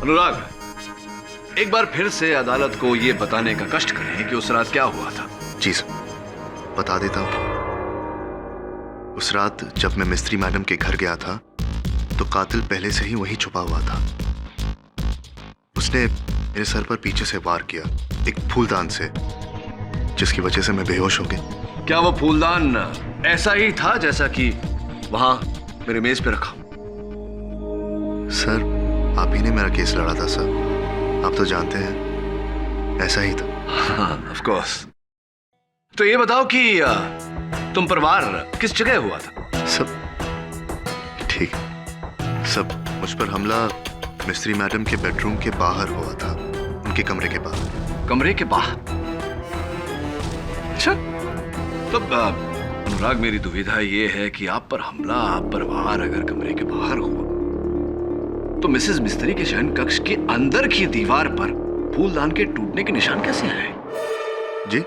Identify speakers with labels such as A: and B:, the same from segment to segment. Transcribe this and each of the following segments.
A: अनुराग, एक बार फिर से अदालत को यह बताने का कष्ट करें कि उस रात क्या हुआ था।
B: जी सर, बता देता हूँ। उस रात जब मैं मिस्त्री मैडम के घर गया था तो कातिल पहले से ही वहीं छुपा हुआ था। उसने मेरे सर पर पीछे से वार किया, एक फूलदान से, जिसकी वजह से मैं बेहोश हो गया।
A: क्या वो फूलदान ऐसा ही था जैसा कि वहां मेरे मेज पे रखा?
B: सर, आप ही ने मेरा केस लड़ा था सर, आप तो जानते हैं, ऐसा ही था।
A: हाँ, ऑफ कोर्स। तो ये बताओ कि तुम पर वार किस जगह हुआ था?
B: सब ठीक है। सब मुझ पर हमला मिस्त्री मैडम के बेडरूम के बाहर हुआ था, उनके कमरे के बाहर।
A: कमरे के बाहर? अच्छा, तब अनुराग, मेरी दुविधा ये है कि आप पर हमला, आप पर वार अगर कमरे के बाहर हुआ तो मिसेस मिस्त्री के शयन कक्ष के अंदर की दीवार पर फूलदान के टूटने के निशान कैसे आए?
B: जी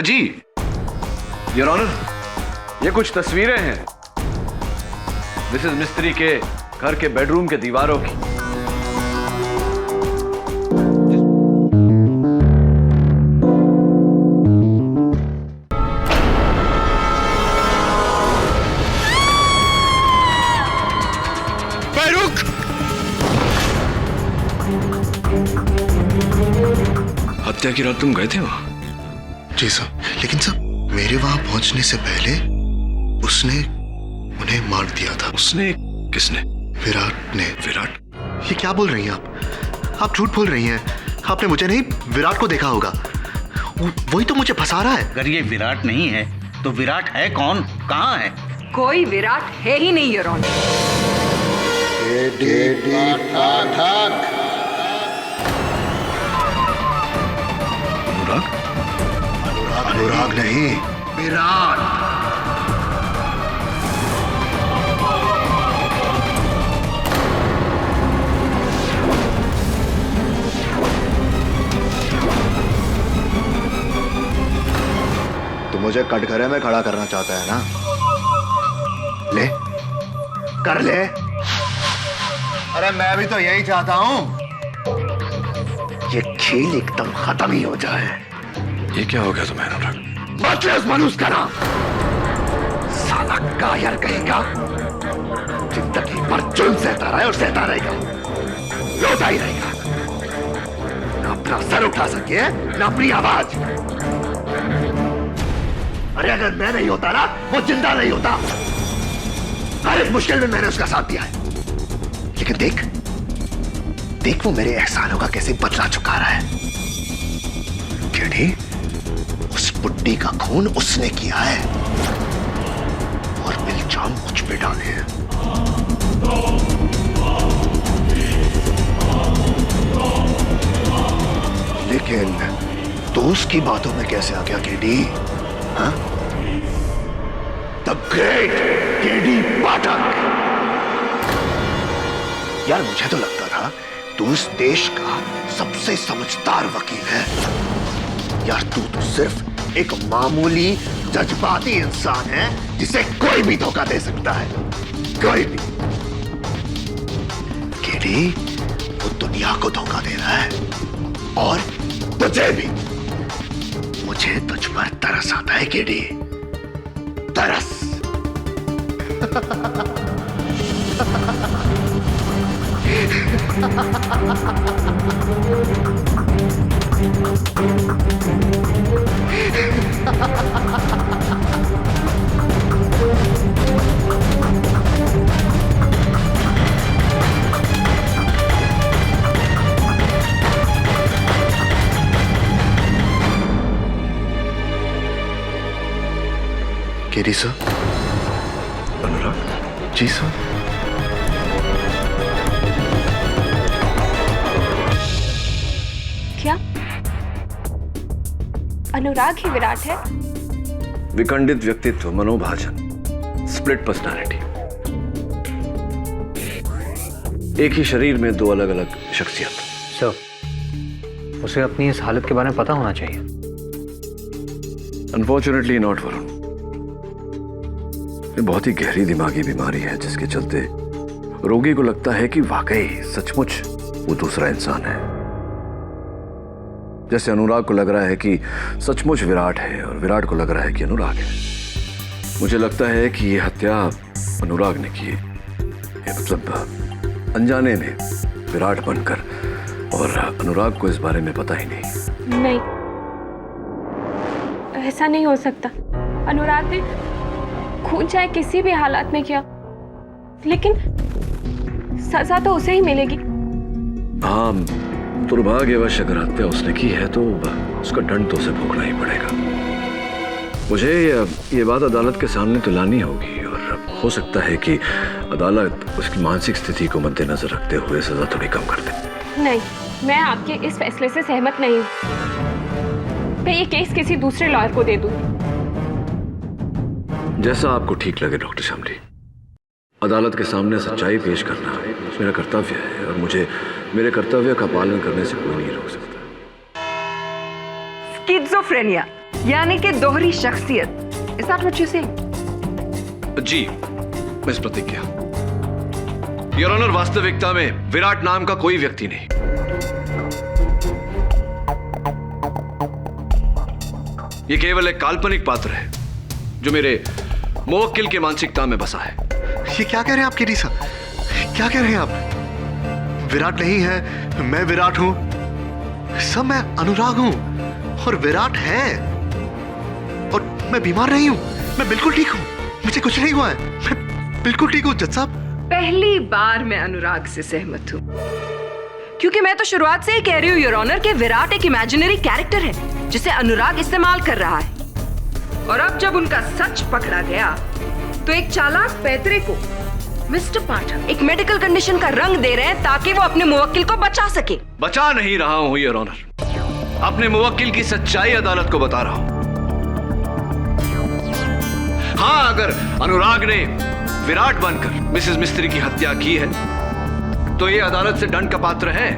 A: जी योर ऑनर, ये कुछ तस्वीरें हैं मिसेस मिस्त्री के घर के बेडरूम के दीवारों की। हत्या की रात तुम गए थे वहां?
B: जी सर, लेकिन सर मेरे वहां पहुंचने से पहले उसने उन्हें मार दिया था।
A: उसने? किसने?
B: विराट ने।
A: विराट?
B: ये क्या बोल रही हैं आप झूठ बोल रही हैं। आपने मुझे नहीं, विराट को देखा होगा, वही तो मुझे फंसा रहा है।
C: अगर ये विराट नहीं है तो विराट है कौन, कहाँ है?
D: कोई विराट है ही नहीं योर ऑनर।
B: अनुराग नहीं, विराट। तू मुझे कटघरे में खड़ा करना चाहता है ना? ले, कर ले। अरे मैं भी तो यही चाहता हूं, ये खेल एकदम खत्म ही हो जाए।
A: ये क्या हो गया तुम्हें अनुराग?
B: बचलेस मनुष्य का नाम, साला कायर कहेगा, जिंदगी भर जुल्म सहता रहा है और सहता रहेगा, रोता ही रहेगा, ना अपना सर उठा सके ना अपनी आवाज। अरे अगर मैं नहीं होता ना, वो जिंदा नहीं होता। हर इस मुश्किल में मैंने उसका साथ दिया है, लेकिन देख देख वो मेरे एहसानों का कैसे बदला चुका रहा है। केडी, उस बुड्ढी का खून उसने किया है और इल्जाम मुझ पे डाले हैं। लेकिन तो उसकी बातों में कैसे आ गया केडी? हाँ? द ग्रेट केडी पाठक। यार मुझे तो लगता था तू इस देश का सबसे समझदार वकील है। यार तू तो सिर्फ एक मामूली जज्बाती इंसान है जिसे कोई भी धोखा दे सकता है, कोई भी। केडी, वो दुनिया को धोखा दे रहा है और तुझे भी। मुझे तुझ पर तरस आता है केडी, तरस। KD sir.
A: अनुराग?
B: जी सर।
E: क्या अनुराग ही विराट है?
A: विखंडित व्यक्तित्व, मनोभाजन, स्प्लिट पर्सनालिटी, एक ही शरीर में दो अलग अलग शख्सियत।
F: सर, उसे अपनी इस हालत के बारे में पता होना चाहिए।
A: Unfortunately not Varun. ये बहुत ही गहरी दिमागी बीमारी है जिसके चलते रोगी को लगता है कि वाकई सचमुच वो दूसरा इंसान है। जैसे अनुराग को लग रहा है कि सचमुच विराट है और विराट को लग रहा है कि अनुराग है। मुझे लगता है कि ये हत्या अनुराग ने की है, मतलब अनजाने में विराट बनकर, और अनुराग को इस बारे में पता ही नहीं।
E: नहीं, ऐसा नहीं हो सकता। अनुराग ने खून चाहे किसी भी हालात में किया, लेकिन सजा तो उसे ही मिलेगी।
A: हाँ, दुर्भाग्यवश अगर हत्या उसने की है तो उसका दंड तो उसे भोगना ही पड़ेगा। मुझे ये बात अदालत के सामने तो लानी होगी, और हो सकता है कि अदालत उसकी मानसिक स्थिति को मद्देनजर रखते हुए सजा थोड़ी कम कर दे।
E: नहीं, मैं आपके इस फैसले से सहमत नहीं हूँ। मैं ये केस किसी दूसरे लॉयर को दे दूँ।
A: जैसा आपको ठीक लगे डॉक्टर शामली। अदालत के सामने सच्चाई पेश करना मेरा कर्तव्य है, और मुझे मेरे कर्तव्य का पालन करने से कोई नहीं रोक सकता।
D: स्किज़ोफ्रेनिया यानी कि दोहरी शख्सियत। Is that what you say?
A: जी, मिस प्रतिज्ञा। योर ऑनर, वास्तविकता में विराट नाम का कोई व्यक्ति नहीं। ये केवल एक काल्पनिक पात्र है जो मेरे मुवक्किल की मानसिकता में बसा है।
B: ये क्या कह रहे हैं आप केडी साहब? क्या कह रहे हैं आप? विराट नहीं है, मैं विराट हूं। सब मैं अनुराग हूं और विराट है। और मैं बीमार नहीं हूं, मैं बिल्कुल ठीक हूं। मुझे कुछ नहीं हुआ है, मैं बिल्कुल ठीक हूं जज साहब।
D: पहली बार मैं अनुराग से सहमत हूँ, क्योंकि मैं तो शुरुआत से ही कह रही हूँ योर ऑनर कि विराट एक इमेजिनरी कैरेक्टर है जिसे अनुराग इस्तेमाल कर रहा है। और अब जब उनका सच पकड़ा गया तो एक चालाक पैतरे को मिस्टर पाठक एक मेडिकल कंडीशन का रंग दे रहे हैं ताकि वो अपने मुवक्किल को बचा सके।
A: बचा नहीं रहा हूं योर ऑनर, अपने मुवक्किल की सच्चाई अदालत को बता रहा हूं। हाँ, अगर अनुराग ने विराट बनकर मिसेस मिस्त्री की हत्या की है तो ये अदालत से दंड का पात्र है,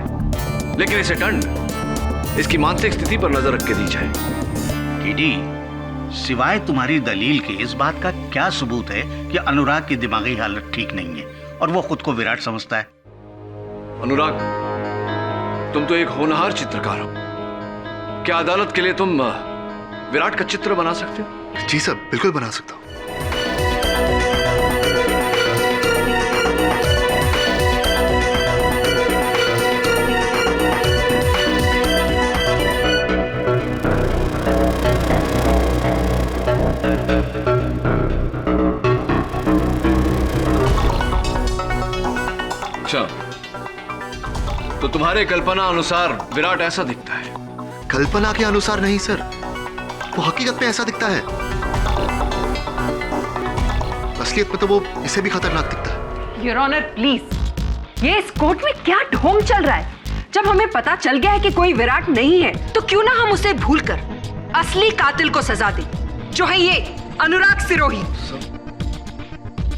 A: लेकिन इसे दंड इसकी मानसिक स्थिति पर नजर रख के दी जाए।
C: केडी, सिवाय तुम्हारी दलील के इस बात का क्या सबूत है कि अनुराग की दिमागी हालत ठीक नहीं है और वो खुद को विराट समझता है?
A: अनुराग, तुम तो एक होनहार चित्रकार हो। क्या अदालत के लिए तुम विराट का चित्र बना सकते हो?
B: जी सर, बिल्कुल बना सकता हूं।
A: अच्छा, तो तुम्हारे कल्पना अनुसार विराट ऐसा दिखता है?
B: कल्पना के अनुसार नहीं सर, वो हकीकत में ऐसा दिखता है। असलियत में तो वो इसे भी खतरनाक दिखता है।
D: योर ऑनर प्लीज, ये इस कोर्ट में क्या ढोंग चल रहा है? जब हमें पता चल गया है कि कोई विराट नहीं है तो क्यों ना हम उसे भूलकर असली कातिल को सजा दें, जो है ये Anurag Sirohi.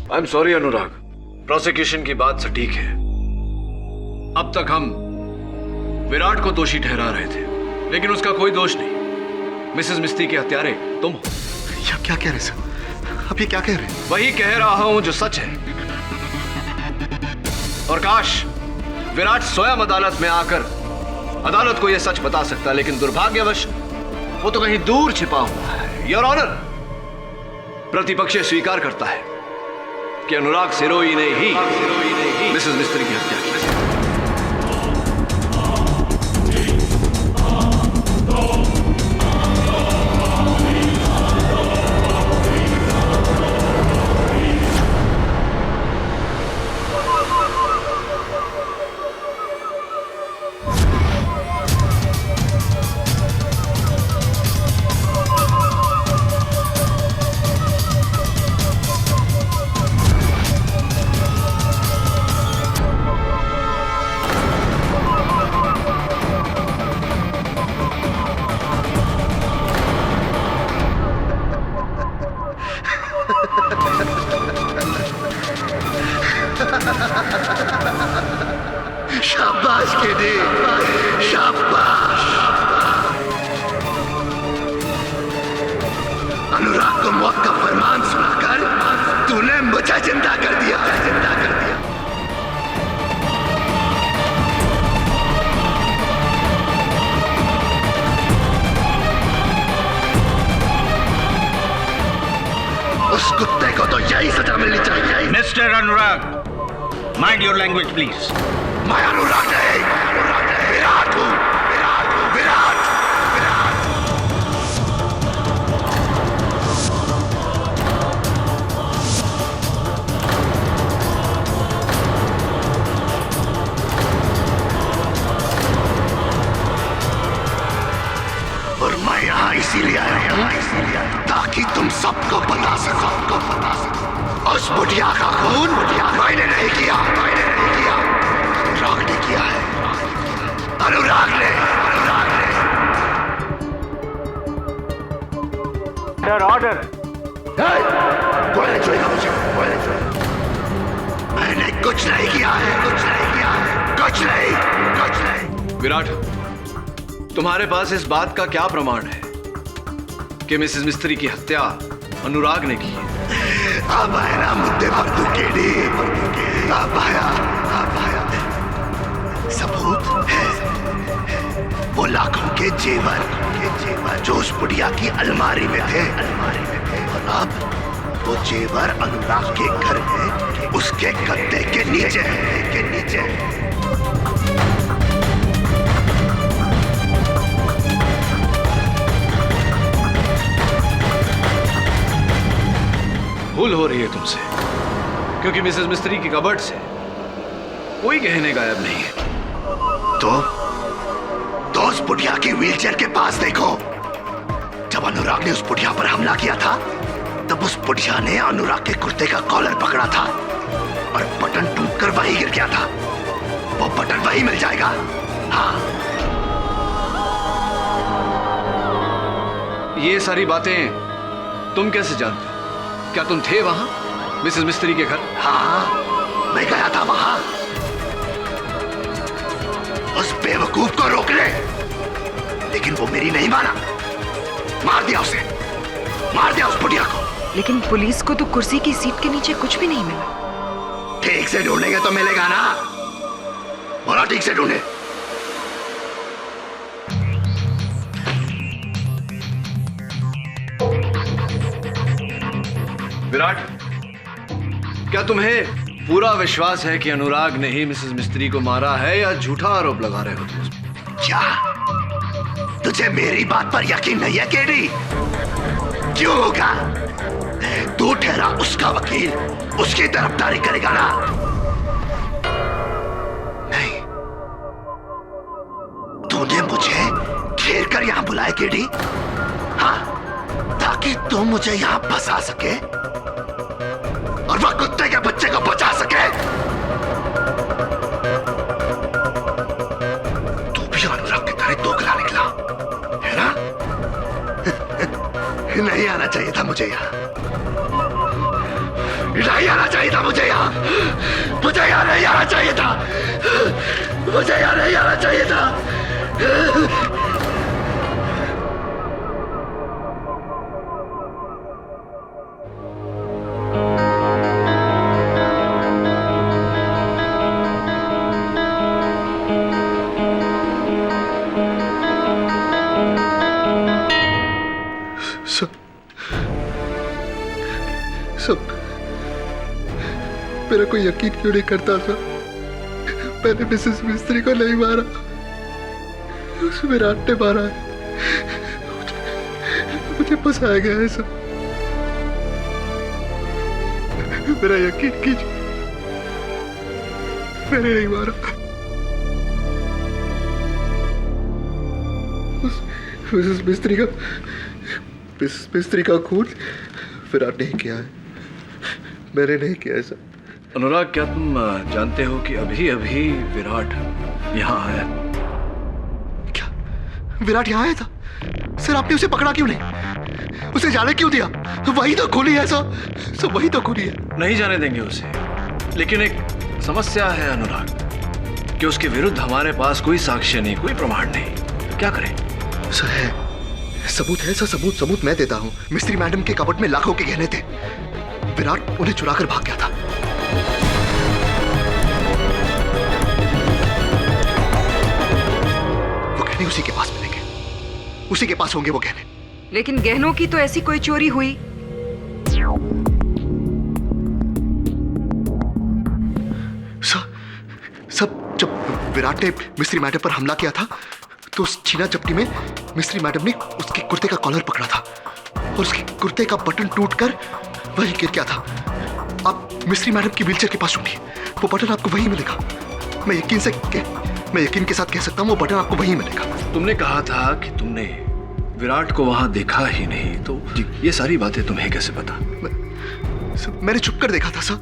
A: I am sorry Anurag, prosecution की बात सटीक है। अब तक हम विराट को दोषी ठहरा रहे थे, लेकिन उसका कोई दोष नहीं। मिसेस मिस्त्री के हत्यारे तुम हो।
B: ये क्या कह रहे हैं सर? अब ये क्या कह रहे हैं?
A: वही कह रहा हूं जो सच है। और काश विराट स्वयं अदालत में आकर अदालत को यह सच बता सकता, लेकिन दुर्भाग्यवश वो तो कहीं दूर छिपा हुआ है। योर ऑनर, प्रतिपक्ष स्वीकार करता है कि अनुराग सिरोही ने ही मिसेस मिस्त्री की हत्या की।
B: शाबाश केडी, शाबाश। अनुराग को मौत का फरमान सुनाकर तूने मुझे जिंदा कर दिया, जिंदा कर दिया।
C: अनुराग, माइंड योर लैंग्वेज प्लीज।
B: मैं अनुराग नहीं, विराट हूँ, विराट। और मैं यहाँ इसीलिए आया हूँ ताकि तुम सबको बता सको, उस बुढ़िया का खून मैंने नहीं किया, अनुराग ने किया है, अनुराग ने।
C: ऑर्डर।
B: बोलने चाहिए मुझे, मैंने कुछ नहीं किया है, कुछ नहीं।
A: विराट, तुम्हारे पास इस बात का क्या प्रमाण है कि मिसेस मिस्त्री की हत्या अनुराग ने की है?
B: अब आया ना मुद्दे पर तू केडी, अब आया सबूत है। वो लाखों के जेवर जो उस बुढ़िया की अलमारी में थे, और अब वो जेवर अनुराग के घर में उसके गद्दे के नीचे।
A: भूल हो रही है तुमसे, क्योंकि मिसेस मिस्त्री की कबर्ड से कोई गहने गायब नहीं है।
B: तो उस बुढ़िया की व्हीलचेयर के पास देखो। जब अनुराग ने उस बुढ़िया पर हमला किया था, तब उस बुढ़िया ने अनुराग के कुर्ते का कॉलर पकड़ा था और बटन टूटकर वहीं गिर गया था। वो बटन वहीं मिल जाएगा। हाँ,
A: ये सारी बातें तुम कैसे जानते हो? क्या तुम थे वहां मिसेस मिस्त्री के घर?
B: हाँ, मैं गया था वहां उस बेवकूफ को रोकने, लेकिन वो मेरी नहीं माना। मार दिया उस बुढ़िया को।
D: लेकिन पुलिस को तो कुर्सी की सीट के नीचे कुछ भी नहीं मिला।
B: ठीक से ढूंढेंगे तो मिलेगा ना। बोला ठीक से ढूंढे।
A: विराट, क्या तुम्हें पूरा विश्वास है कि अनुराग ने ही मिसेस मिस्त्री को मारा है, या झूठा आरोप लगा रहे हो तुम उसमें?
B: क्या तुझे मेरी बात पर यकीन नहीं है केडी? क्यों होगा? तू ठहरा उसका वकील, उसकी तरफदारी करेगा ना? नहीं, तूने मुझे घेर कर यहां बुलाया केडी, हाँ, ताकि तू मुझे यहां फंसा सके और वह कुत्ते के बच्चे को बचा सके। तू भी अनुराग की तरह दोगला निकला है ना? नहीं आना चाहिए था मुझे यहाँ, नहीं आना चाहिए था मुझे यहाँ, मुझे यहाँ नहीं आना चाहिए था, मुझे यहाँ नहीं आना चाहिए था। सब मेरा कोई यकीन क्यों नहीं करता था? मैंने मिसेस मिस्त्री को नहीं मारा, उस विराट ने मारा है। मुझे फंसाया गया है सब। मेरा यकीन कीजिए, मैंने नहीं मारा। मिसेस मिस्त्री का खून विराट नहीं किया है, मैंने नहीं किया ऐसा।
A: अनुराग, क्या तुम जानते हो कि अभी अभी विराट यहाँ आया?
B: क्या विराट यहाँ आया था? सर, आपने उसे पकड़ा क्यों नहीं? उसे जाने क्यों दिया? वही तो खूनी है सर, वही तो खूनी है।
A: नहीं जाने देंगे उसे, लेकिन एक समस्या है अनुराग कि उसके विरुद्ध हमारे पास कोई साक्ष्य नहीं, कोई प्रमाण नहीं। क्या करें?
B: सर है, सबूत है सर, सबूत मैं देता हूँ। मिस्त्री मैडम के कबर्ड में लाखों के गहने थे, विराट उन्हें चुराकर भाग गया था। वो गहने उसी के पास मिलेंगे, उसी के पास होंगे वो गहने।
D: लेकिन गहनों की तो ऐसी कोई चोरी हुई
B: सब जब विराट ने मिस्त्री मैडम पर हमला किया था तो उस छीना झपटी में मिस्त्री मैडम ने उसके कुर्ते का कॉलर पकड़ा था और उसके कुर्ते का बटन टूटकर वहीं गिर गया था। आप मिस्त्री मैडम की व्हीलचेयर के पास उठिए, वो बटन आपको वहीं मिलेगा। मैं यकीन के साथ कह सकता हूँ वो बटन आपको वहीं मिलेगा।
A: तुमने कहा था कि तुमने विराट को वहां देखा ही नहीं, तो ये सारी बातें तुम्हें कैसे पता?
B: मैंने छुप कर देखा था सर,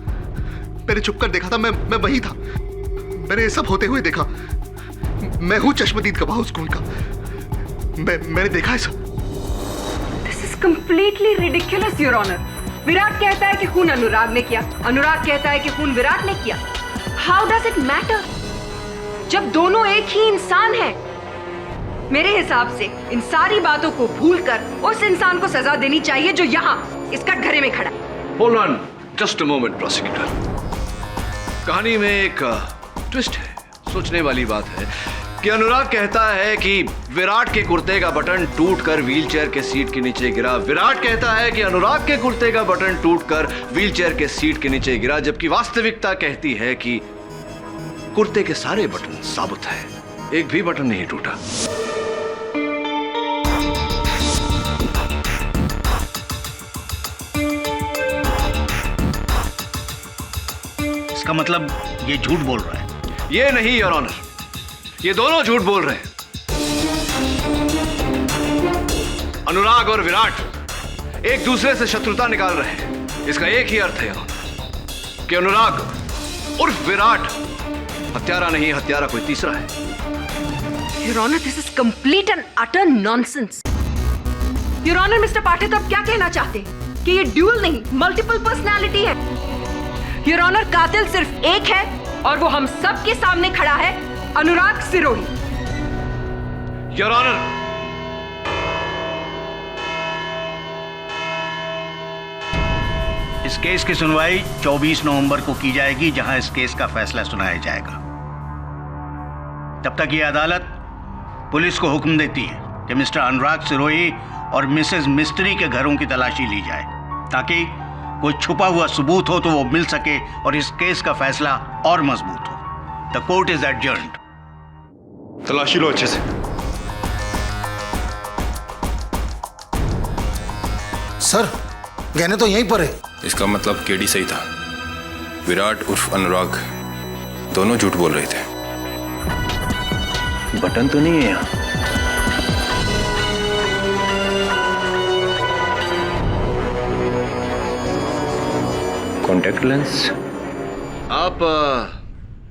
B: मैंने छुप कर देखा था। मैं वही था, मैंने सब होते हुए देखा। मैं हूं चश्मदीद गवाह उस खून का। मैंने देखा है sir.
D: This is completely ridiculous your honour. Virat कहता है कि खून अनुराग ने किया, अनुराग कहता है कि खून विराट ने किया। हाउ डज इट मैटर जब दोनों एक ही इंसान हैं? मेरे हिसाब से इन सारी बातों को भूलकर उस इंसान को सजा देनी चाहिए जो यहां इस कटघरे में खड़ा है।
A: Hold on just a moment prosecutor. कहानी में एक ट्विस्ट है, सोचने वाली बात है कि अनुराग कहता है कि विराट के कुर्ते का बटन टूटकर व्हीलचेयर के सीट के नीचे गिरा। विराट कहता है कि अनुराग के कुर्ते का बटन टूटकर व्हीलचेयर के सीट के नीचे गिरा, जबकि वास्तविकता कहती है कि कुर्ते के सारे बटन साबुत है, एक भी बटन नहीं टूटा।
C: इसका मतलब ये झूठ बोल रहा है?
A: ये नहीं योर ऑनर, ये दोनों झूठ बोल रहे हैं। अनुराग और विराट एक दूसरे से शत्रुता निकाल रहे हैं। इसका एक ही अर्थ है योर ऑनर कि अनुराग उर्फ विराट हत्यारा नहीं, हत्यारा कोई तीसरा है।
D: Your honour, this is complete and utter nonsense. Your honour, mister Pathak अब क्या कहना चाहते हैं कि ये ड्यूअल नहीं मल्टीपल पर्सनालिटी है? योर ऑनर, कातिल सिर्फ एक है और वो हम सब के सामने खड़ा है, अनुराग सिरोही।
A: योर ऑनर,
C: इस केस की सुनवाई 24 नवंबर को की जाएगी, जहां इस केस का फैसला सुनाया जाएगा। तब तक ये अदालत पुलिस को हुक्म देती है कि मिस्टर अनुराग सिरोही और मिसेस मिस्त्री के घरों की तलाशी ली जाए, ताकि कोई छुपा हुआ सबूत हो तो वो मिल सके और इस केस का फैसला और मजबूत हो। The court is adjourned.
G: तलाशी लो अच्छे से।
H: सर, गहने तो यहीं पर है।
G: इसका मतलब केडी सही था, विराट उर्फ अनुराग दोनों झूठ बोल रहे थे।
F: बटन तो नहीं है यहाँ। Contact lens.
A: आप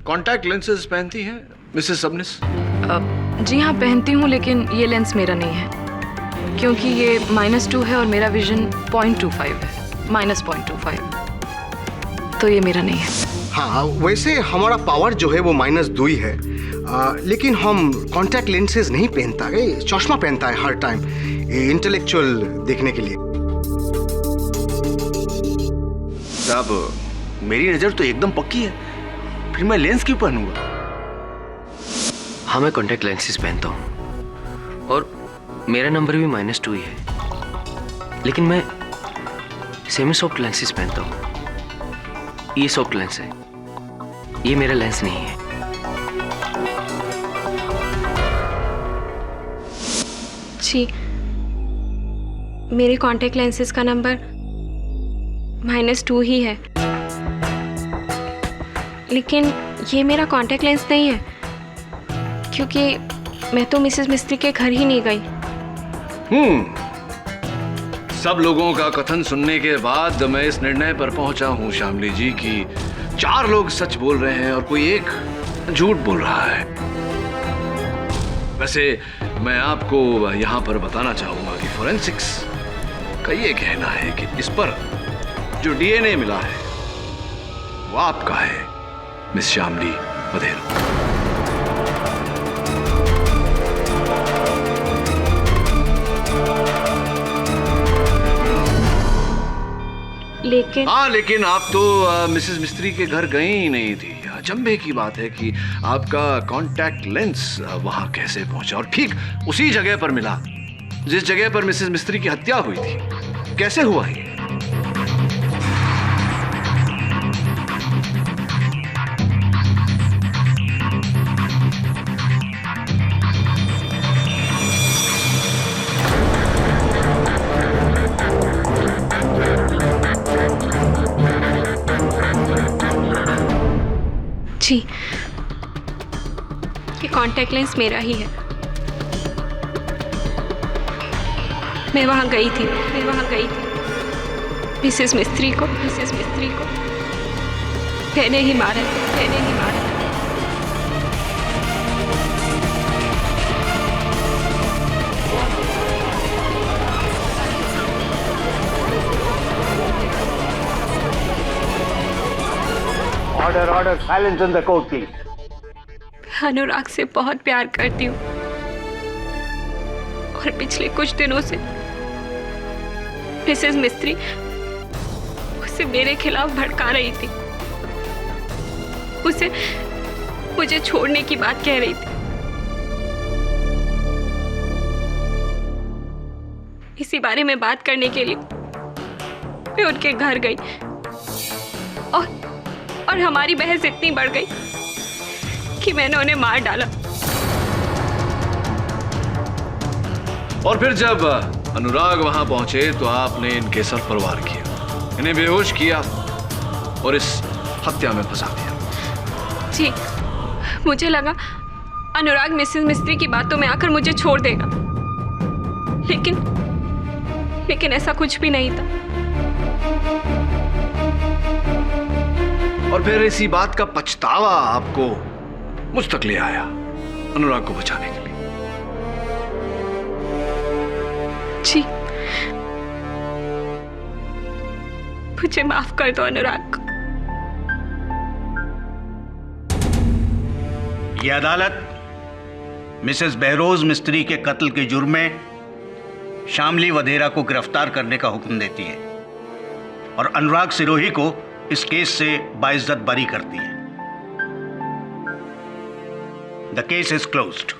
A: कॉन्टैक्ट लेंसेज पहनती हैं मिसेस सबनिस?
I: जी हाँ, पहनती हूँ, लेकिन ये लेंस मेरा नहीं है क्योंकि ये -2 है और मेरा विजन 0.25 है, -0.25, तो ये मेरा नहीं है।
J: हाँ, वैसे हमारा पावर जो है वो -2 ही है, लेकिन हम कॉन्टैक्ट लेंसेज नहीं पहनता है, चश्मा पहनता है हर टाइम, इंटेलेक्चुअल देखने के लिए।
K: साहब, मेरी नज़र तो एकदम पक्की है, फिर मैं लेंस क्यों पहनूंगा?
L: हाँ, मैं कॉन्टैक्ट लेंसेज पहनता हूँ और मेरा नंबर भी -2 ही है, लेकिन मैं सेमी सॉफ्ट लेंसेज पहनता हूँ। ये सॉफ्ट लेंस है, ये मेरा लेंस नहीं है।
E: जी, मेरे कॉन्टैक्ट लेंसेज का नंबर -2 ही है, लेकिन ये मेरा कॉन्टैक्ट लेंस नहीं है क्योंकि मैं तो मिसेस मिस्त्री के घर ही नहीं गई।
A: सब लोगों का कथन सुनने के बाद मैं इस निर्णय पर पहुंचा हूं श्यामली जी कि 4 लोग सच बोल रहे हैं और कोई एक झूठ बोल रहा है। वैसे मैं आपको यहां पर बताना चाहूंगा कि फोरेंसिक्स का ये कहना है कि इस पर जो डीएनए मिला है वो आपका है, मिस श्यामली बधेल। लेकिन आप तो मिसेस मिस्त्री के घर गई ही नहीं थी। अचंभे की बात है कि आपका कॉन्टैक्ट लेंस वहां कैसे पहुंचा और ठीक उसी जगह पर मिला जिस जगह पर मिसेस मिस्त्री की हत्या हुई थी। कैसे हुआ ये?
E: कि कॉन्टैक्ट लेंस मेरा ही है। मैं वहाँ गई थी मिसेस मिस्त्री को मैंने ही मारा।
C: Order silence in the court please.
E: Anurag से बहुत प्यार करती हूँ और पिछले कुछ दिनों से मिसेस मिस्त्री उसे मेरे खिलाफ भड़का रही थी, उसे मुझे छोड़ने की बात कह रही थी। इसी बारे में बात करने के लिए मैं उनके घर गई और हमारी बहस इतनी बढ़ गई कि मैंने उन्हें मार डाला।
A: और फिर जब अनुराग वहां पहुंचे तो आपने इनके सर पर वार किया, इन्हें बेहोश किया और इस हत्या में फंसा दिया।
E: जी, मुझे लगा अनुराग मिसेस मिस्त्री की बातों में आकर मुझे छोड़ देगा, लेकिन ऐसा कुछ भी नहीं था।
A: और फिर इसी बात का पछतावा आपको मुझ तक ले आया अनुराग को बचाने के लिए।
E: जी, मुझे माफ कर दो अनुराग।
C: यह अदालत मिसेस बहरोज मिस्त्री के कत्ल के जुर्म में शामली वधेरा को गिरफ्तार करने का हुक्म देती है और अनुराग सिरोही को इस केस से बाइज्जत बरी करती है। The case is closed.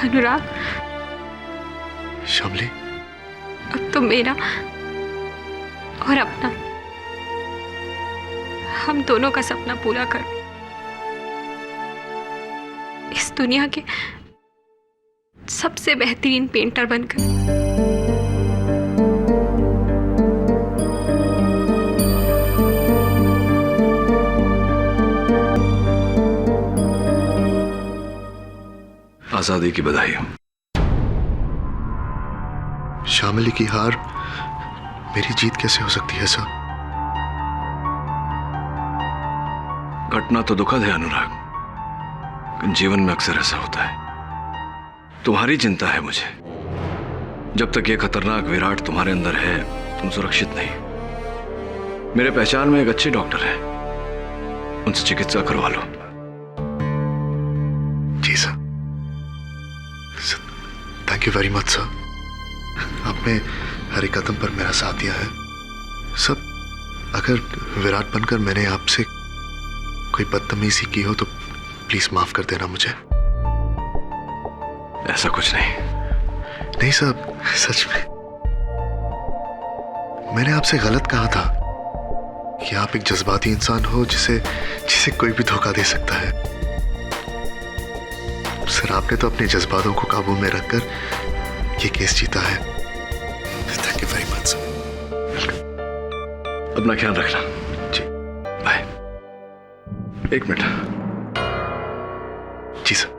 E: Anurag,
B: Shamli,
E: अब तो मेरा और अपना, हम दोनों का सपना पूरा कर इस दुनिया के सबसे बेहतरीन पेंटर बनकर।
A: आजादी की बधाई हो।
B: शामली की हार मेरी जीत कैसे हो सकती है सर?
A: घटना तो दुखद है अनुराग, जीवन में अक्सर ऐसा होता है। तुम्हारी चिंता है मुझे। जब तक ये खतरनाक विराट तुम्हारे अंदर है तुम सुरक्षित नहीं। मेरे पहचान में एक अच्छे डॉक्टर है, उनसे चिकित्सा करवा लो।
B: जी sir, thank you very much sir. आपने हर एक कदम पर मेरा साथ दिया है। सब अगर विराट बनकर मैंने आपसे कोई बदतमीजी की हो तो प्लीज माफ कर देना मुझे।
A: ऐसा कुछ नहीं
B: सर, सच में मैंने आपसे गलत कहा था कि आप एक जज्बाती इंसान हो जिसे कोई भी धोखा दे सकता है। सर, आपने तो अपने जज्बातों को काबू में रखकर ये केस जीता है। Thank you very much sir.
A: अपना ख्याल रखना।
B: जी,
A: बाय। एक मिनट।
B: जी सर।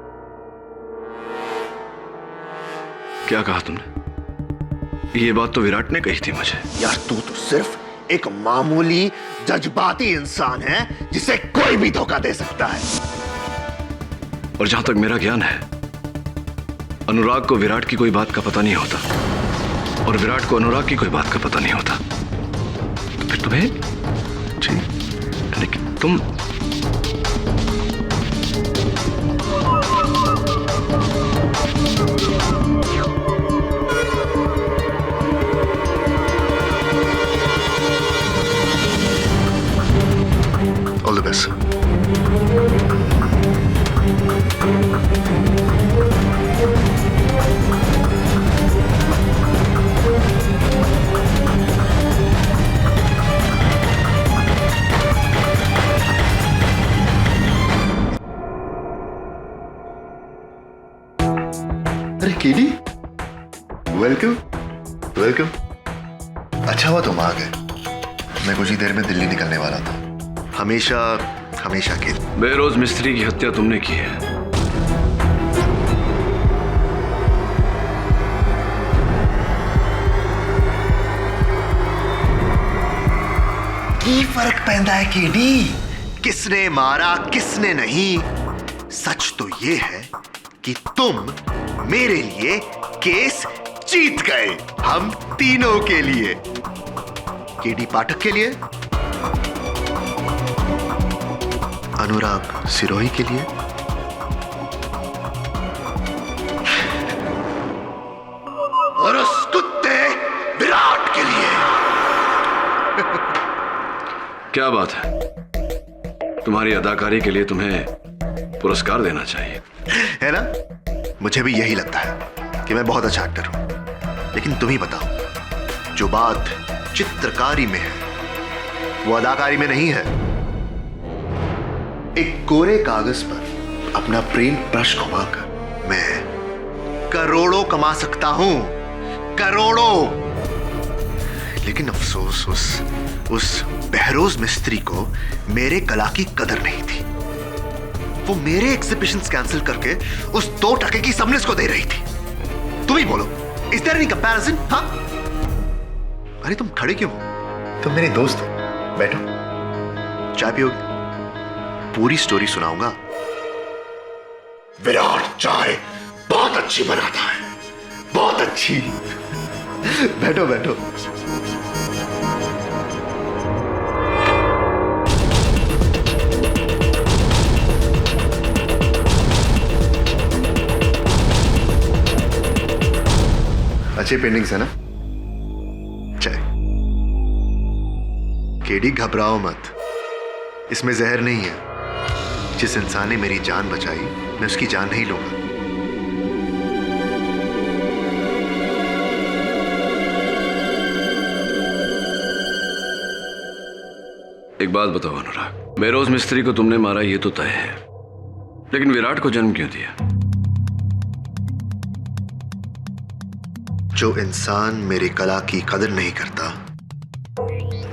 A: क्या कहा तुमने? ये बात तो विराट ने कही थी मुझे।
M: यार, तू तो सिर्फ एक मामूली जज्बाती इंसान है जिसे कोई भी धोखा दे सकता है।
A: और जहां तक मेरा ज्ञान है, अनुराग को विराट की कोई बात का पता नहीं होता और विराट को अनुराग की कोई बात का पता नहीं होता। तो फिर तुम्हें
B: जी,
A: लेकिन तुम
B: ऑल द बेस्ट।
M: अरे केडी, वेलकम।
B: वेलकम। अच्छा हुआ तुम आ गए, मैं कुछ ही देर में दिल्ली निकलने वाला था। हमेशा हमेशा के
A: बेरोज मिस्त्री की हत्या तुमने की है।
B: की फर्क पैदा है केडी, किसने मारा किसने नहीं। सच तो ये है कि तुम मेरे लिए केस जीत गए, हम तीनों के लिए। केडी पाठक के लिए, अनुराग सिरोही के लिए, और उस कुत्ते विराट के लिए।
A: क्या बात है, तुम्हारी अदाकारी के लिए तुम्हें पुरस्कार देना चाहिए,
B: है ना? मुझे भी यही लगता है कि मैं बहुत अच्छा एक्टर हूं। लेकिन तुम ही बताओ, जो बात चित्रकारी में है वो अदाकारी में नहीं है। एक कोरे कागज पर अपना प्रेम ब्रश घुमाकर मैं करोड़ों कमा सकता हूं, करोड़ों। लेकिन अफसोस उस बहरोज मिस्त्री को मेरे कला की कदर नहीं थी। वो मेरे एग्जिबिशंस कैंसिल करके उस 2 टके की सबनिस को दे रही थी। तुम ही बोलो, इज देयर एनी कंपैरिजन? हाँ? अरे तुम खड़े क्यों हो? तुम मेरे दोस्त हो, बैठो, चाय पियोगे? पूरी स्टोरी सुनाऊंगा। विराट चाय बहुत अच्छी बनाता है, बहुत अच्छी। बैठो बैठो। अच्छे पेंटिंग्स है ना? चाय। केडी घबराओ मत, इसमें जहर नहीं है। जिस इंसान ने मेरी जान बचाई, मैं उसकी जान नहीं लूंगा।
A: एक बात बताओ अनुराग, बेरोज मिस्त्री को तुमने मारा ये तो तय है, लेकिन विराट को जन्म क्यों दिया?
B: जो इंसान मेरी कला की कदर नहीं करता,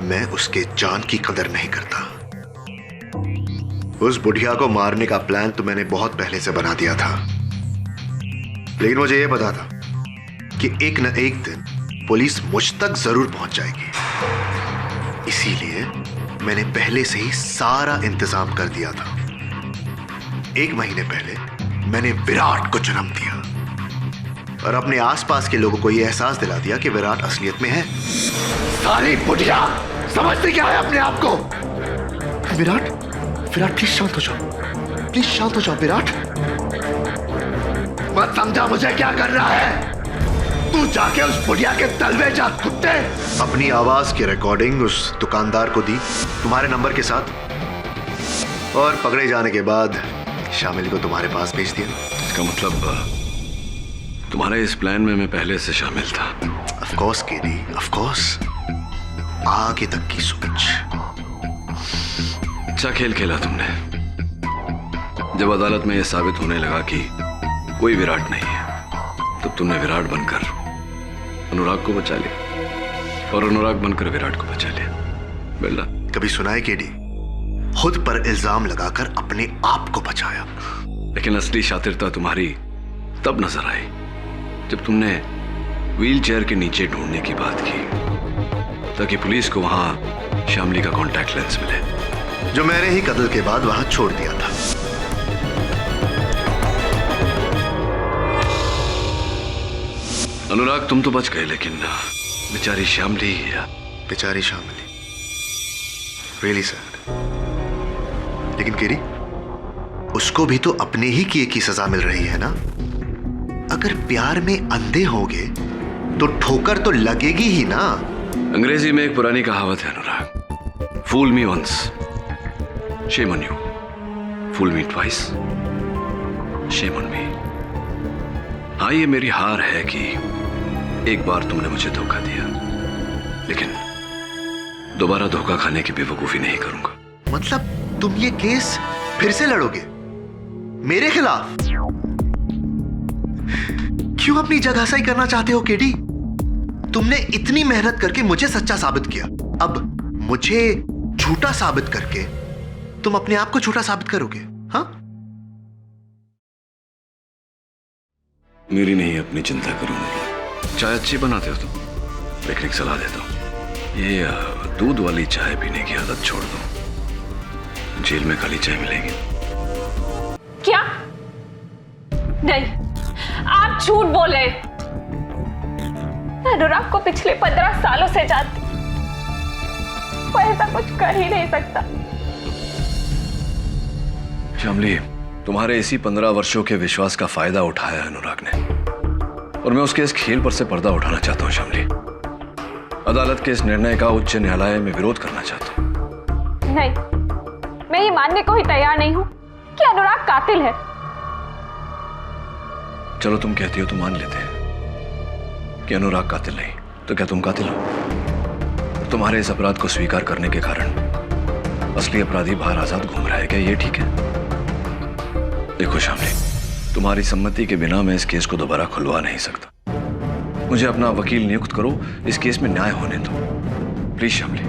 B: मैं उसके जान की कदर नहीं करता। उस बुढ़िया को मारने का प्लान तो मैंने बहुत पहले से बना दिया था, लेकिन मुझे यह पता था कि एक न एक दिन पुलिस मुझ तक जरूर पहुंच जाएगी। इसीलिए मैंने पहले से ही सारा इंतजाम कर दिया था। 1 महीने पहले मैंने विराट को जन्म दिया और अपने आसपास के लोगों को यह एहसास दिला दिया कि विराट असलियत में है। सारी बुढ़िया समझती क्या है अपने आप को? विराट, विराट प्लीज शांत हो जाओ, प्लीज शांत हो जाओ विराट। मत समझा मुझे क्या कर रहा है। तू जाके उस बुढ़िया के तलवे जा कुत्ते। अपनी आवाज की रिकॉर्डिंग उस दुकानदार को दी तुम्हारे नंबर के साथ, और पकड़े जाने के बाद शामिल को तुम्हारे पास भेज दिया।
A: इसका मतलब तुम्हारे इस प्लान में मैं पहले से शामिल था।
B: Of course KD, of course. आगे तक की सोच।
A: अच्छा खेल खेला तुमने। जब अदालत में यह साबित होने लगा कि कोई विराट नहीं है, तब तुमने विराट बनकर अनुराग को बचा लिया और अनुराग बनकर विराट को बचा लिया। बेल्ला,
B: कभी सुना है केडी? खुद पर इल्जाम लगाकर अपने आप को बचाया।
A: लेकिन असली शातिरता तुम्हारी तब नजर आई जब तुमने व्हीलचेयर के नीचे ढूंढने की बात की, ताकि पुलिस को वहां शामली का कॉन्टैक्ट लेंस मिले,
B: जो मैंने ही कत्ल के बाद वहां छोड़ दिया था।
A: अनुराग तुम तो बच गए, लेकिन बेचारी शामली,
B: बेचारी शामली, रियली सैड। लेकिन केडी, उसको भी तो अपने ही किए की सजा मिल रही है ना? अगर प्यार में अंधे होंगे तो ठोकर तो लगेगी ही ना।
A: अंग्रेजी में एक पुरानी कहावत है Anurag, fool me once, shame on you, fool me twice, shame on me. हाँ, ये मेरी हार है कि एक बार तुमने मुझे धोखा दिया, लेकिन दोबारा धोखा खाने की बेवकूफी नहीं करूंगा।
B: मतलब तुम ये केस फिर से लड़ोगे मेरे खिलाफ? क्यों अपनी जगहसाई करना चाहते हो केडी? तुमने इतनी मेहनत करके मुझे सच्चा साबित किया, अब मुझे झूठा साबित करके तुम अपने आप को झूठा साबित करोगे? हाँ,
A: मेरी नहीं अपनी चिंता करूंगी। चाय अच्छी बनाते हो तुम, लेकिन एक सलाह देता हूं, ये दूध वाली चाय पीने की आदत छोड़ दो। जेल में खाली चाय मिलेगी।
E: क्या? नहीं, आप झूठ बोल रहे। अनुराग को पिछले 15 सालों से जानती, वो ऐसा कुछ कर ही नहीं सकता।
A: श्यामली, तुम्हारे इसी 15 वर्षों के विश्वास का फायदा उठाया अनुराग ने, और मैं उसके इस खेल पर से पर्दा उठाना चाहता हूं। श्यामली, अदालत के इस निर्णय का उच्च न्यायालय में विरोध करना चाहता हूं।
E: नहीं, मैं ये मानने को ही तैयार नहीं हूं कि अनुराग कातिल है।
A: चलो तुम कहती हो तो मान लेते हैं कि अनुराग कातिल नहीं, तो क्या तुम कातिल हो? तुम्हारे इस अपराध को स्वीकार करने के कारण असली अपराधी बाहर आजाद घूम रहा है, क्या ये ठीक है? देखो श्यामली, तुम्हारी सम्मति के बिना मैं इस केस को दोबारा खुलवा नहीं सकता। मुझे अपना वकील नियुक्त करो, इस केस में न्याय होने दो, प्लीज श्यामली।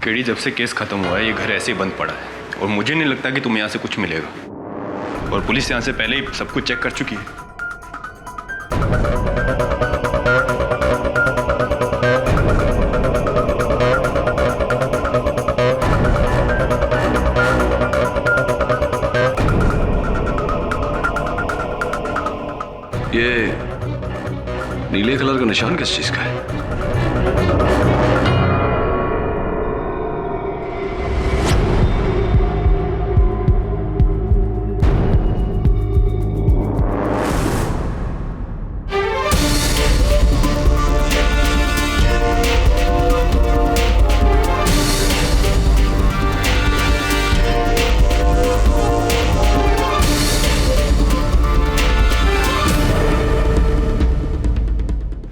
G: केडी, जब से केस खत्म हुआ है ये घर ऐसे ही बंद पड़ा है, और मुझे नहीं लगता कि तुम्हें यहाँ से कुछ मिलेगा, और पुलिस यहाँ से पहले ही सब कुछ चेक कर चुकी है।
A: ये नीले कलर का निशान किस चीज का है?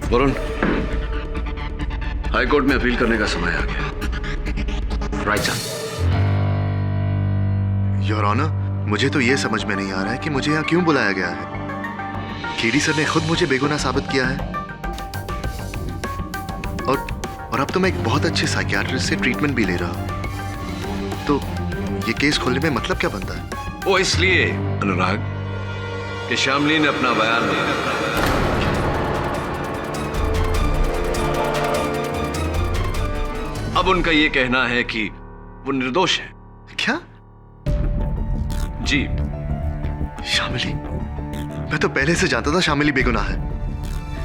A: वरुण, हाईकोर्ट में अपील करने का समय आ गया।
L: Right sir.
B: योर ऑनर, मुझे तो ये समझ में नहीं आ रहा है कि मुझे यहाँ क्यों बुलाया गया है। केडी सर ने खुद मुझे बेगुनाह साबित किया है, और अब तो मैं एक बहुत अच्छे साइकियाट्रिस्ट से ट्रीटमेंट भी ले रहा हूँ, तो ये केस खोलने में मतलब क्या बनता है?
A: वो इसलिए अनुराग कि श्यामली ने अपना बयान दिया। अब उनका यह कहना है कि वो निर्दोष है।
B: क्या?
A: जी।
B: श्यामली, मैं तो पहले से जानता था श्यामली बेगुनाह है,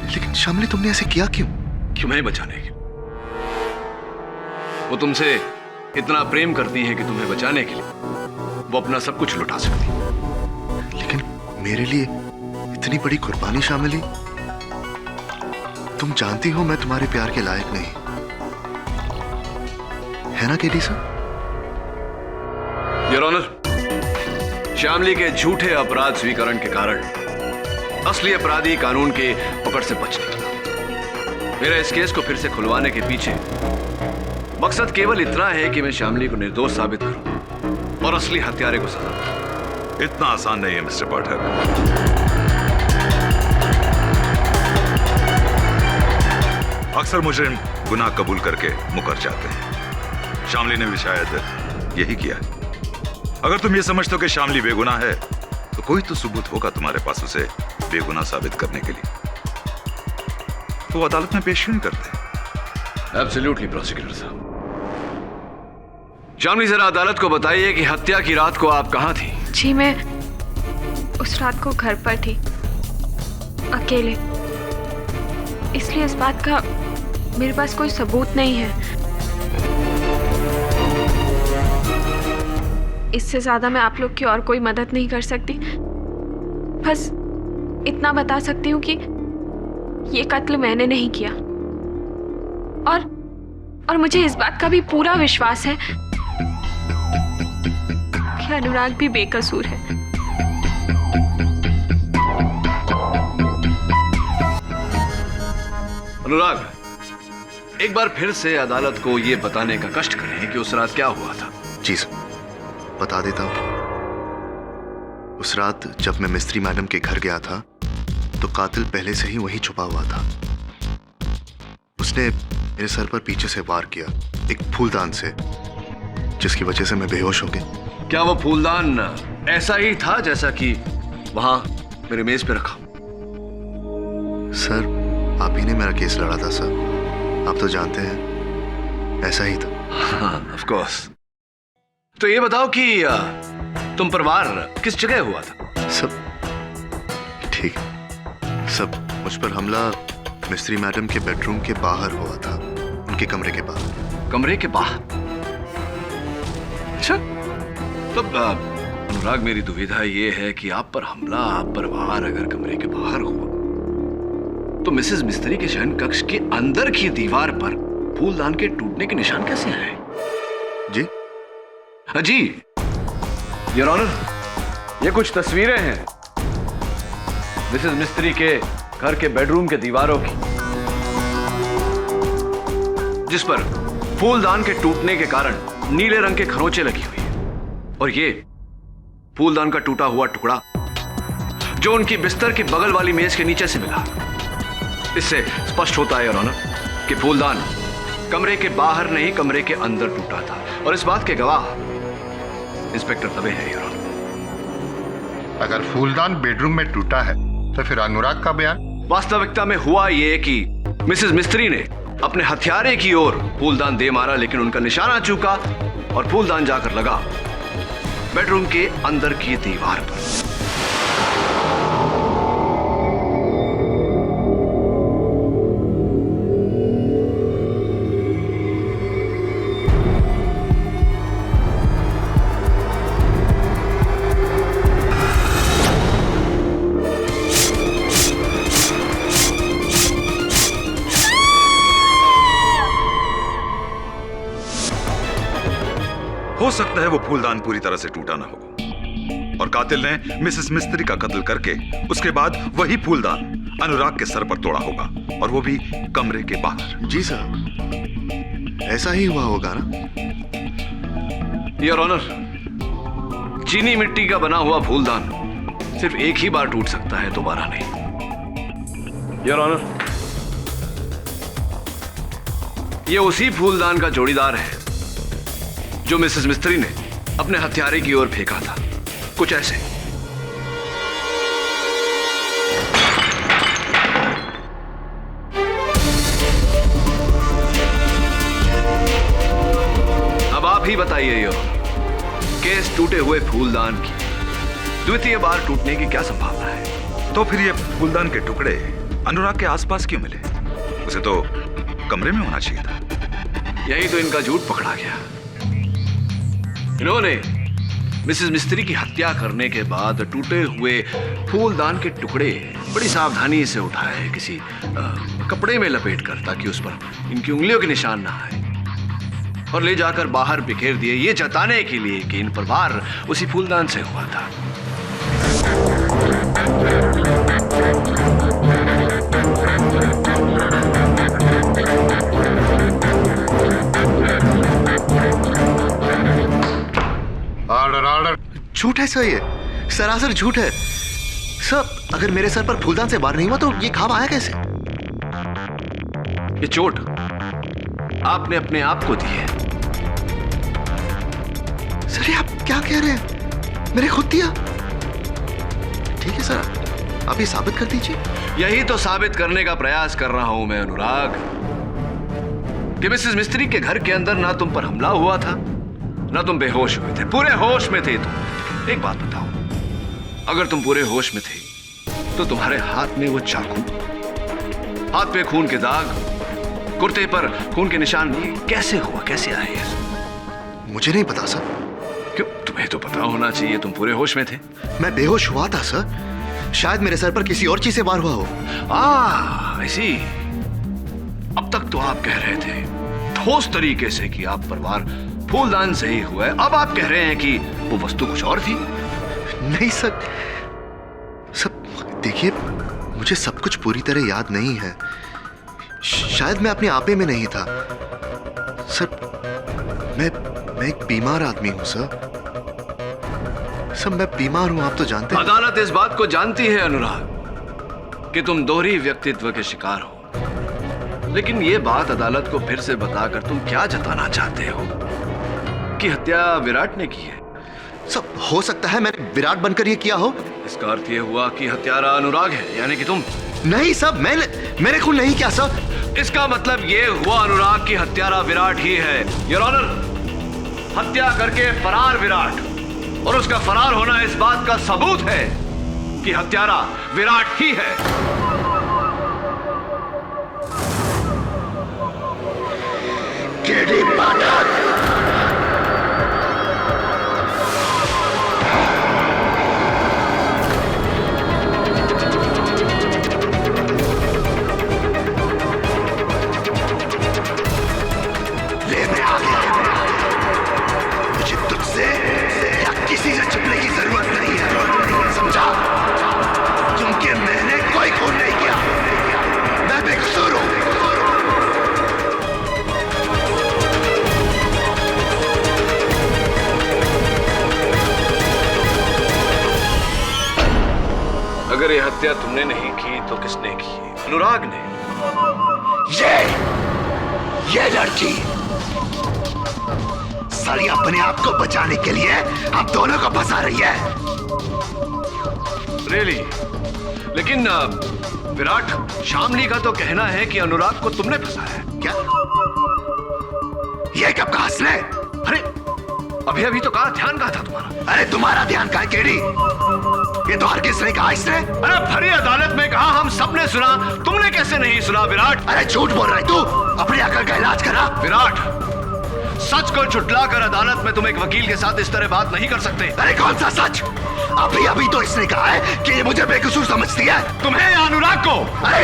B: लेकिन श्यामली तुमने ऐसे किया क्यों?
A: क्यों? मैं बचाने की। वो तुमसे इतना प्रेम करती है कि तुम्हें बचाने के लिए वो अपना सब कुछ लुटा सकती।
B: लेकिन मेरे लिए इतनी बड़ी कुर्बानी श्यामली, तुम जानती हो मैं तुम्हारे प्यार के लायक नहीं, है ना केडी सर?
A: योर ऑनर, श्यामली के झूठे अपराध स्वीकरण के कारण असली अपराधी कानून के पकड़ से बच निकला। मेरा इस केस को फिर से खुलवाने के पीछे मकसद केवल इतना है कि मैं श्यामली को निर्दोष साबित करूं और असली हत्यारे को सजा दूं।
N: इतना आसान नहीं है मिस्टर पाठक। अक्सर मुजरिम गुनाह कबूल करके मुकर जाते हैं। श्यामली ने भी शायद यही किया। अगर तुम ये समझते हो कि श्यामली बेगुनाह है, तो कोई तो सबूत होगा तुम्हारे पास उसे बेगुनाह साबित करने के लिए, तो वो अदालत में पेश क्यों नहीं करते?
A: एब्सोल्युटली प्रोसिक्यूटर साहब। श्यामली, जरा अदालत को बताइए कि हत्या की रात को आप कहां थी?
E: जी, मैं उस रात को घर पर थी, अकेले। इसलिए इस बात का मेरे पास कोई सबूत नहीं है। इससे ज्यादा मैं आप लोग की और कोई मदद नहीं कर सकती। बस इतना बता सकती हूँ कि ये कत्ल मैंने नहीं किया, और मुझे इस बात का भी पूरा विश्वास है कि अनुराग भी बेकसूर है।
A: अनुराग, एक बार फिर से अदालत को यह बताने का कष्ट करें कि उस रात क्या हुआ था।
B: जी सर, बता देता हूं। उस रात जब मैं मिस्त्री मैडम के घर गया था तो कातिल पहले से ही वहीं छुपा हुआ था। उसने मेरे सर पर पीछे से वार किया, एक फूलदान से, जिसकी वजह से मैं बेहोश हो गया।
A: क्या वो फूलदान ऐसा ही था जैसा कि वहां मेरे मेज पे रखा?
B: सर, आप ही ने मेरा केस लड़ा था सर, आप तो जानते हैं ऐसा ही था।
A: हाँ, ऑफ कोर्स। तो ये बताओ कि तुम पर वार किस जगह हुआ था?
B: सब ठीक है। सब मुझ पर हमला मिस्त्री मैडम के बेडरूम के बाहर हुआ था, उनके कमरे के बाहर।
A: कमरे के बाहर? अच्छा, तब अनुराग मेरी दुविधा ये है कि आप पर हमला, आप पर वार अगर कमरे के बाहर हुआ तो मिसेस मिस्त्री के शयन कक्ष के अंदर की दीवार पर फूलदान के टूटने के निशान कैसे आए?
B: जी
A: जी योर ऑनर, ये कुछ तस्वीरें हैं मिसेस मिस्त्री के घर के बेडरूम के दीवारों की, जिस पर फूलदान के टूटने के कारण नीले रंग के खरोंचे लगी हुई है। और ये फूलदान का टूटा हुआ टुकड़ा जो उनकी बिस्तर की बगल वाली मेज के नीचे से मिला। इससे स्पष्ट होता है योर ऑनर कि फूलदान कमरे के बाहर नहीं, कमरे के अंदर टूटा था। और इस बात के गवाह इंस्पेक्टर दबे हैं योर ऑनर।
O: अगर फूलदान बेडरूम में टूटा है तो फिर अनुराग का बयान?
A: वास्तविकता में हुआ ये कि मिसेस मिस्त्री ने अपने हथियारे की ओर फूलदान दे मारा, लेकिन उनका निशाना चूका और फूलदान जाकर लगा बेडरूम के अंदर की दीवार पर।
N: हो सकता है वो फूलदान पूरी तरह से टूटा ना हो और कातिल ने मिसेस मिस्त्री का कत्ल करके उसके बाद वही फूलदान अनुराग के सर पर तोड़ा होगा, और वो भी कमरे के बाहर।
B: जी सर, ऐसा ही हुआ होगा ना?
A: योर ऑनर, चीनी मिट्टी का बना हुआ फूलदान सिर्फ एक ही बार टूट सकता है, दोबारा नहीं। योर ऑनर, ये उसी फूलदान का जोड़ीदार है जो मिसेस मिस्त्री ने अपने हथियारे की ओर फेंका था, कुछ ऐसे। अब आप ही बताइए यो, केस टूटे हुए फूलदान की द्वितीय बार टूटने की क्या संभावना है?
N: तो फिर ये फूलदान के टुकड़े अनुराग के आसपास क्यों मिले? उसे तो कमरे में होना चाहिए था।
A: यही तो इनका झूठ पकड़ा गया। इन्होंने मिसेस मिस्त्री की हत्या करने के बाद टूटे हुए फूलदान के टुकड़े बड़ी सावधानी से उठाए, किसी कपड़े में लपेटकर, ताकि उस पर इनकी उंगलियों के निशान ना आए, और ले जाकर बाहर बिखेर दिए, ये जताने के लिए कि इन पर वार उसी फूलदान से हुआ था।
O: Order order.
B: झूठ है सर, ये सरासर झूठ है सर। अगर मेरे सर पर फूलदान से वार नहीं हुआ तो ये घाव आया कैसे?
A: ये चोट आपने अपने आप को दी है।
B: सर ये आप क्या कह रहे हैं? मैंने खुद दिया। ठीक है सर, आप ये साबित कर दीजिए।
A: यही तो साबित करने का प्रयास कर रहा हूं मैं अनुराग, कि मिसेस मिस्त्री के घर के अंदर ना तुम पर हमला हुआ था, ना तुम बेहोश हुए थे, पूरे होश में थे तुम। एक बात बताओ, अगर तुम पूरे होश में थे तो तुम्हारे हाथ में वो चाकू, हाथ पे खून के दाग, कुर्ते पर खून के निशान, ये कैसे हुआ, कैसे आए?
B: मुझे नहीं पता सर।
A: क्यों? तुम्हें तो पता होना चाहिए, तुम पूरे होश में थे।
B: मैं बेहोश हुआ था सर, शायद मेरे सर पर किसी और चीज से वार हुआ हो।
A: ऐसी। अब तक तो आप कह रहे थे ठोस तरीके से कि आप पर वार फूलदान से ही हुआ है, अब आप कह रहे हैं कि वो वस्तु कुछ और थी।
B: नहीं सर, सब देखिए, मुझे सब कुछ पूरी तरह याद नहीं है। शायद मैं अपने आपे में नहीं था सर। मैं एक बीमार आदमी हूं सर। सब मैं बीमार हूं, आप तो जानते हैं।
A: अदालत इस बात को जानती है अनुराग कि तुम दोहरी व्यक्तित्व के शिकार हो, लेकिन ये बात अदालत को फिर से बताकर तुम क्या जताना चाहते हो कि हत्या विराट ने की है?
B: सब हो सकता है मैंने विराट बनकर ये किया हो।
A: इसका अर्थ ये हुआ कि हत्यारा अनुराग है, यानी कि तुम।
B: नहीं सब मैंने खून नहीं किया सब।
A: इसका मतलब ये हुआ अनुराग की हत्यारा विराट ही है। योर ऑनर, हत्या करके फरार विराट और उसका फरार होना इस बात का सबूत है कि हत्यारा विराट ही है।
M: केडी पाठक, किसी से छिपने की जरूरत नहीं है, समझा? क्योंकि मैंने कोई खून नहीं किया, मैं बेकसूर हूं।
A: अगर ये हत्या तुमने नहीं की तो किसने की? अनुराग ने।
M: ये लड़की साली अपने आप को बचाने के लिए हम दोनों को फंसा रही है।
A: रियली? लेकिन विराट, शामली का तो कहना है कि अनुराग को तुमने फंसाया है।
M: क्या? ये कब कहा इसने?
A: अरे अभी तो कहा, ध्यान कहा था तुम्हारा।
M: अरे तुम्हारा ध्यान कहा केडी? ये तो हरगिज नहीं कहा इसने।
A: अरे भरी अदालत में कहा, हम सबने सुना, तुमने कैसे नहीं सुना विराट?
M: अरे झूठ बोल रहा है तू, अपनी अकल का इलाज करा।
A: विराट, सच को झुठलाकर अदालत में तुम एक वकील के साथ इस तरह बात नहीं कर सकते।
M: अरे कौन सा सच? अभी तो इसने कहा है कि ये मुझे बेकसूर समझती है।
A: तुम्हें या अनुराग को?
M: अरे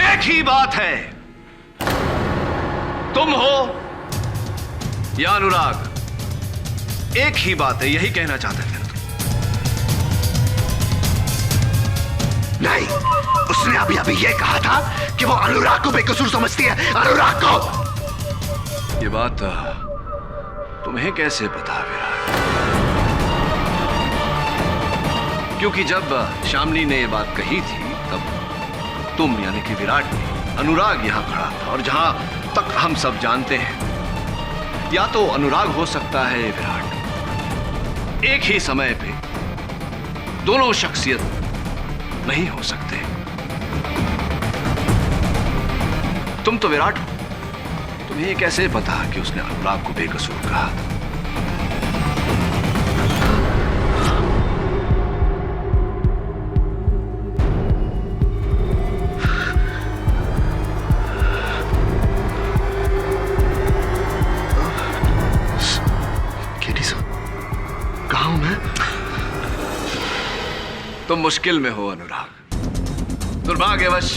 A: एक ही बात है, तुम हो या अनुराग, एक ही बात है, यही कहना चाहते थे तुम।
M: नहीं, उसने अभी ये कहा था कि वो अनुराग को बेकसूर समझती है। अनुराग को।
A: ये बात तुम्हें कैसे पता विराट? क्योंकि जब शामली ने ये बात कही थी तब तुम यानी कि विराट ने, अनुराग यहां खड़ा था, और जहां तक हम सब जानते हैं, या तो अनुराग हो सकता है विराट। एक ही समय पे दोनों शख्सियत नहीं हो सकते। तुम तो विराट हो, तुम्हें कैसे पता कि उसने अनुराग को बेकसूर कहा?
B: केडी साहब, कहाँ हूं मैं?
A: तुम मुश्किल में हो अनुराग। दुर्भाग्यवश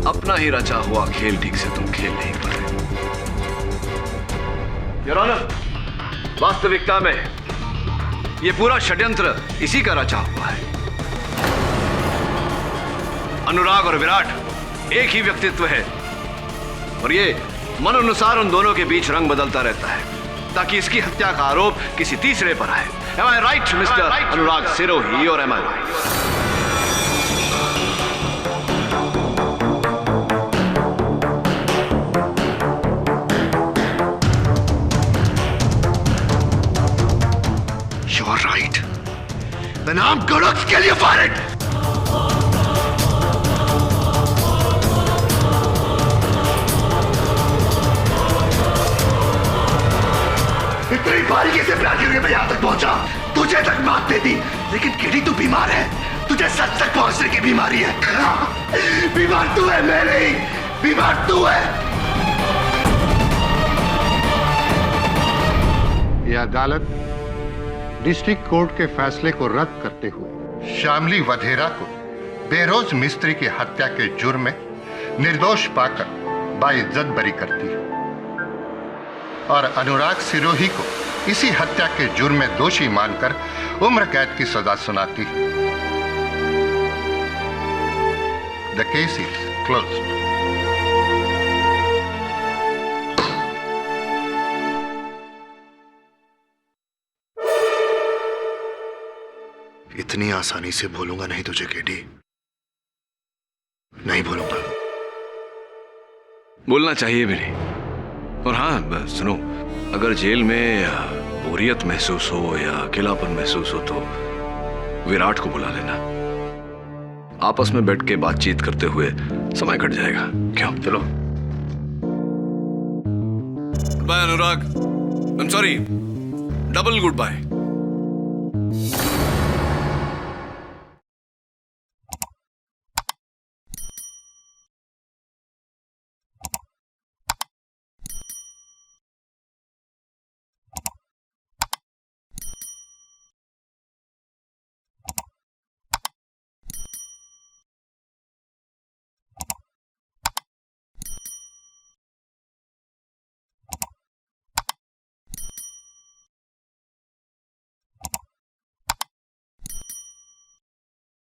A: अपना ही रचा हुआ खेल ठीक से तुम खेल नहीं पाए। योर ऑनर, वास्तविकता में यह पूरा षड्यंत्र इसी का रचा हुआ है। अनुराग और विराट एक ही व्यक्तित्व है, और ये मन अनुसार उन दोनों के बीच रंग बदलता रहता है ताकि इसकी हत्या का आरोप किसी तीसरे पर आए। Am I right, Mr. अनुराग सिरोही, और am I right?
M: You're right. Then I'm gonna kill you for it. इतनी बारीकी से प्लान करके मैं यहां तक पहुंचा, तुझे तक मात दे दी, लेकिन केडी तू बीमार है, तुझे सच तक पहुंचने की बीमारी है। बीमार तू है, मैं नहीं, बीमार तू है।
O: यह अदालत डिस्ट्रिक्ट कोर्ट के फैसले को रद्द करते हुए शामली वधेरा को बेरोज मिस्त्री की हत्या के जुर्म में निर्दोष पाकर बाइज्जत बरी करती है और अनुराग सिरोही को इसी हत्या के जुर्म में दोषी मानकर उम्र कैद की सजा सुनाती है। The case is closed.
B: इतनी आसानी से भूलूंगा नहीं तुझे केडी, नहीं भूलूंगा।
A: बोलना चाहिए भी नहीं। और हाँ सुनो, अगर जेल में बोरियत महसूस हो या अकेलापन महसूस हो तो विराट को बुला लेना। आपस में बैठ के बातचीत करते हुए समय कट जाएगा। क्यों? चलो। Bye Anurag, I am sorry, double good bye.